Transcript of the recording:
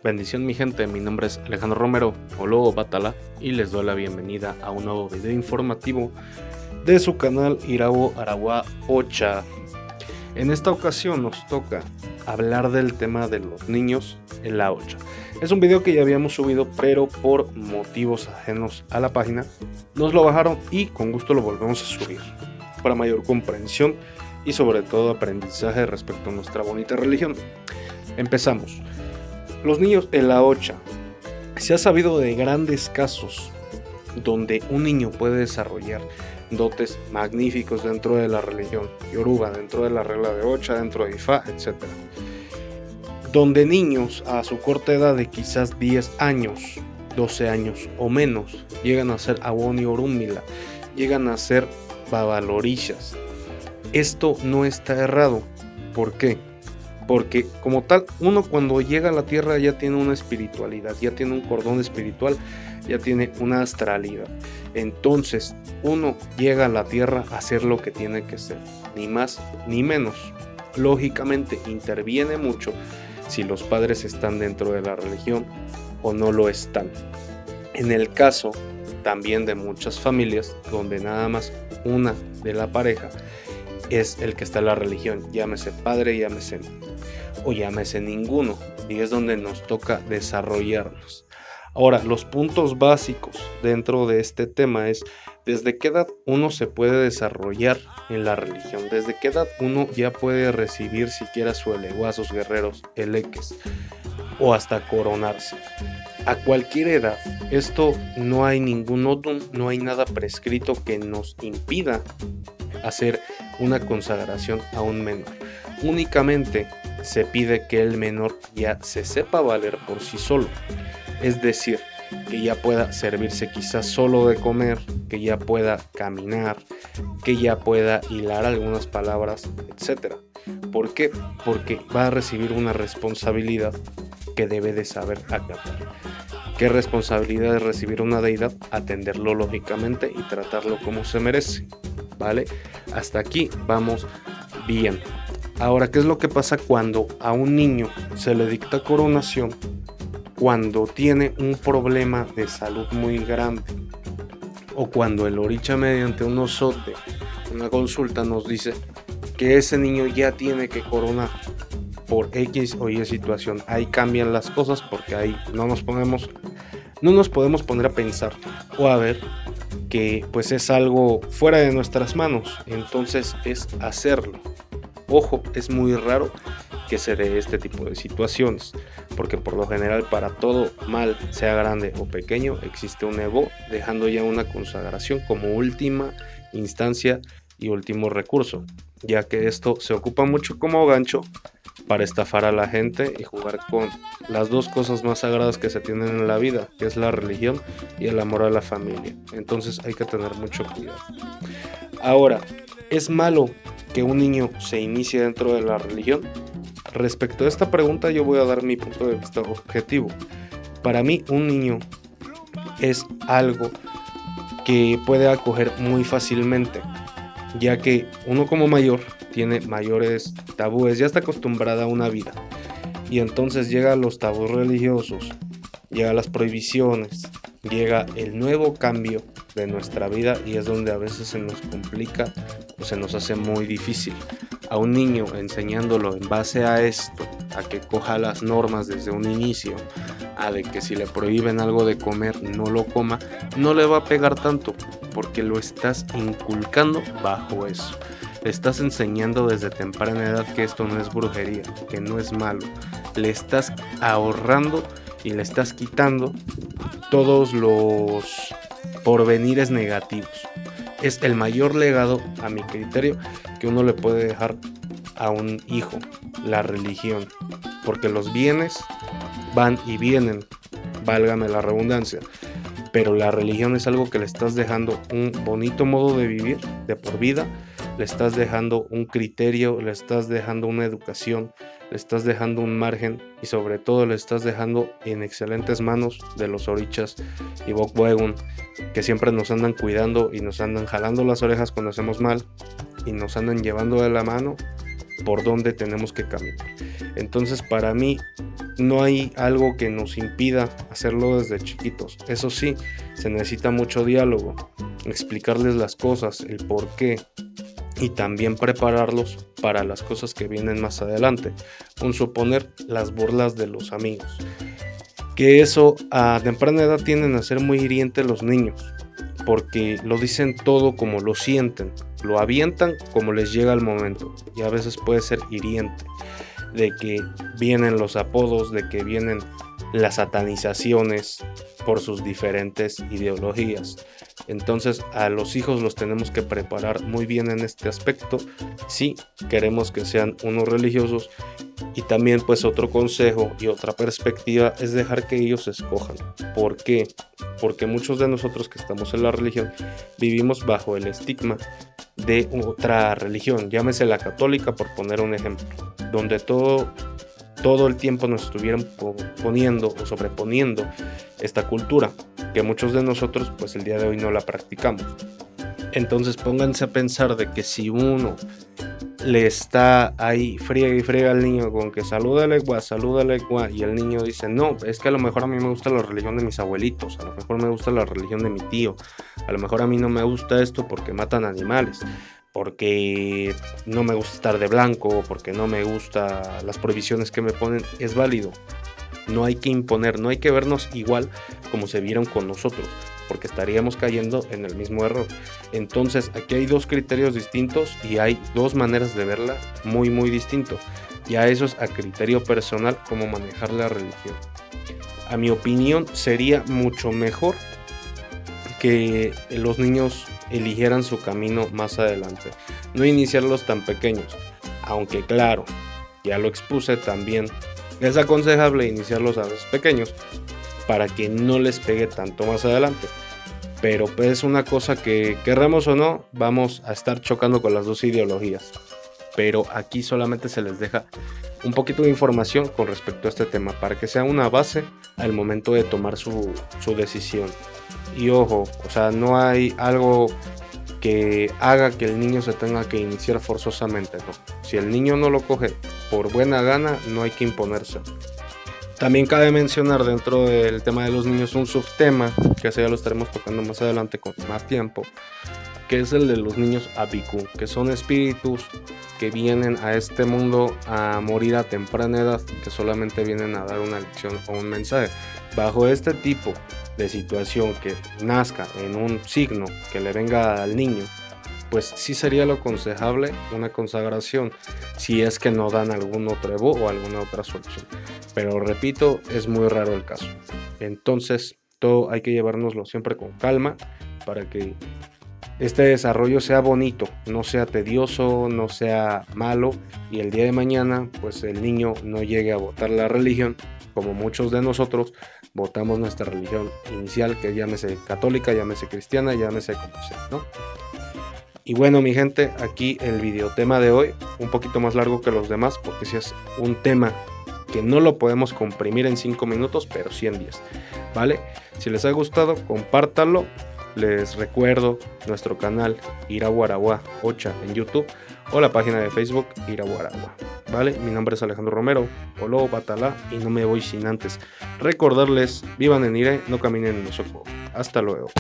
Bendición mi gente, mi nombre es Alejandro Romero o Lobo Batala y les doy la bienvenida a un nuevo video informativo de su canal Irabo Aragua Ocha. En esta ocasión nos toca hablar del tema de los niños en la Ocha. Es un video que ya habíamos subido, pero por motivos ajenos a la página nos lo bajaron y con gusto lo volvemos a subir para mayor comprensión y sobre todo aprendizaje respecto a nuestra bonita religión. Empezamos. Los niños en la Ocha. Se ha sabido de grandes casos donde un niño puede desarrollar dotes magníficos dentro de la religión Yoruba, dentro de la regla de Ocha, dentro de Ifá, etc. Donde niños a su corta edad de quizás 10 años, 12 años o menos, llegan a ser Awoni Orunmila, llegan a ser Babalorishas. Esto no está errado. ¿Por qué? Porque como tal, uno cuando llega a la tierra ya tiene una espiritualidad, ya tiene un cordón espiritual, ya tiene una astralidad. Entonces uno llega a la tierra a hacer lo que tiene que ser, ni más ni menos. Lógicamente interviene mucho si los padres están dentro de la religión o no lo están. En el caso también de muchas familias donde nada más una de la pareja es el que está en la religión, llámese padre, llámese o llámese ninguno, y es donde nos toca desarrollarnos. Ahora, los puntos básicos dentro de este tema es desde qué edad uno se puede desarrollar en la religión, desde qué edad uno ya puede recibir siquiera su eleguazos guerreros, eleques, o hasta coronarse. A cualquier edad, esto no hay ningún odum, no hay nada prescrito que nos impida hacer una consagración a un menor. Únicamente se pide que el menor ya se sepa valer por sí solo, es decir, que ya pueda servirse quizás solo de comer, que ya pueda caminar, que ya pueda hilar algunas palabras, etc. ¿Por qué? Porque va a recibir una responsabilidad que debe de saber acatar. ¿Qué responsabilidad es recibir una deidad? Atenderlo lógicamente y tratarlo como se merece, ¿vale? Hasta aquí vamos bien. Ahora, ¿qué es lo que pasa cuando a un niño se le dicta coronación cuando tiene un problema de salud muy grande? O cuando el oricha mediante un osote, una consulta, nos dice que ese niño ya tiene que coronar por X o Y situación. Ahí cambian las cosas porque ahí no nos podemos poner a pensar o a ver que pues es algo fuera de nuestras manos, entonces es hacerlo. Ojo, es muy raro que se dé este tipo de situaciones, porque por lo general para todo mal, sea grande o pequeño, existe un Evo, dejando ya una consagración como última instancia y último recurso, ya que esto se ocupa mucho como gancho para estafar a la gente y jugar con las dos cosas más sagradas que se tienen en la vida, que es la religión y el amor a la familia. Entonces hay que tener mucho cuidado. Ahora, ¿es malo que un niño se inicie dentro de la religión? Respecto a esta pregunta yo voy a dar mi punto de vista objetivo. Para mí un niño es algo que puede acoger muy fácilmente, ya que uno como mayor tiene mayores tabúes, ya está acostumbrada a una vida y entonces llega los tabús religiosos, llega las prohibiciones, llega el nuevo cambio de nuestra vida y es donde a veces se nos complica o se nos hace muy difícil. A un niño enseñándolo en base a esto, a que coja las normas desde un inicio, a de que si le prohíben algo de comer no lo coma, no le va a pegar tanto porque lo estás inculcando bajo eso. Le estás enseñando desde temprana edad que esto no es brujería, que no es malo. Le estás ahorrando y le estás quitando todos los porvenires negativos. Es el mayor legado, a mi criterio, que uno le puede dejar a un hijo, la religión, porque los bienes van y vienen, válgame la redundancia, pero la religión es algo que le estás dejando un bonito modo de vivir de por vida, le estás dejando un criterio, le estás dejando una educación, le estás dejando un margen y sobre todo le estás dejando en excelentes manos de los orichas y Bokboegun, que siempre nos andan cuidando y nos andan jalando las orejas cuando hacemos mal y nos andan llevando de la mano por donde tenemos que caminar. Entonces para mí no hay algo que nos impida hacerlo desde chiquitos. Eso sí, se necesita mucho diálogo, explicarles las cosas, el por qué, y también prepararlos para las cosas que vienen más adelante. Un suponer, las burlas de los amigos, que eso a temprana edad tienden a ser muy hirientes los niños, porque lo dicen todo como lo sienten, lo avientan como les llega el momento, y a veces puede ser hiriente, de que vienen los apodos, de que vienen las satanizaciones por sus diferentes ideologías. Entonces a los hijos los tenemos que preparar muy bien en este aspecto si queremos que sean unos religiosos. Y también pues otro consejo y otra perspectiva es dejar que ellos escojan. ¿Por qué? Porque muchos de nosotros que estamos en la religión vivimos bajo el estigma de otra religión, llámese la católica por poner un ejemplo, donde todo el tiempo nos estuvieran poniendo o sobreponiendo esta cultura, que muchos de nosotros pues el día de hoy no la practicamos. Entonces pónganse a pensar de que si uno le está ahí friega y friega al niño con que salúdale guá, y el niño dice, no, es que a lo mejor a mí me gusta la religión de mis abuelitos, a lo mejor me gusta la religión de mi tío, a lo mejor a mí no me gusta esto porque matan animales, porque no me gusta estar de blanco, porque no me gusta las prohibiciones que me ponen, es válido. No hay que imponer, no hay que vernos igual como se vieron con nosotros, porque estaríamos cayendo en el mismo error. Entonces aquí hay dos criterios distintos y hay dos maneras de verla muy distinto. Ya eso es a criterio personal cómo manejar la religión. A mi opinión sería mucho mejor que los niños eligieran su camino más adelante, no iniciarlos tan pequeños, aunque claro, ya lo expuse también, es aconsejable iniciarlos a veces pequeños para que no les pegue tanto más adelante. Pero pues es una cosa que, querramos o no, vamos a estar chocando con las dos ideologías. Pero aquí solamente se les deja un poquito de información con respecto a este tema, para que sea una base al momento de tomar su decisión. Y ojo, o sea, no hay algo que haga que el niño se tenga que iniciar forzosamente, ¿no? Si el niño no lo coge por buena gana, no hay que imponerse. También cabe mencionar dentro del tema de los niños un subtema, que así ya lo estaremos tocando más adelante con más tiempo, que es el de los niños Abiku, que son espíritus que vienen a este mundo a morir a temprana edad, que solamente vienen a dar una lección o un mensaje. Bajo este tipo de situación, que nazca en un signo que le venga al niño, pues sí sería lo aconsejable una consagración, si es que no dan algún otro Evo o alguna otra solución. Pero repito, es muy raro el caso. Entonces todo hay que llevárnoslo siempre con calma para que este desarrollo sea bonito, no sea tedioso, no sea malo, y el día de mañana pues el niño no llegue a votar la religión como muchos de nosotros votamos nuestra religión inicial, que llámese católica, llámese cristiana, llámese como sea, ¿no? Y bueno, mi gente, aquí el videotema de hoy, un poquito más largo que los demás, porque sí es un tema que no lo podemos comprimir en 5 minutos, pero sí en 10, ¿vale? Si les ha gustado, compártanlo. Les recuerdo nuestro canal Irabu Araguá Ocha en YouTube o la página de Facebook Irabu Araguá, ¿vale? Mi nombre es Alejandro Romero, Olo Batalá, y no me voy sin antes recordarles: vivan en Ire, no caminen en Osoco. Hasta luego.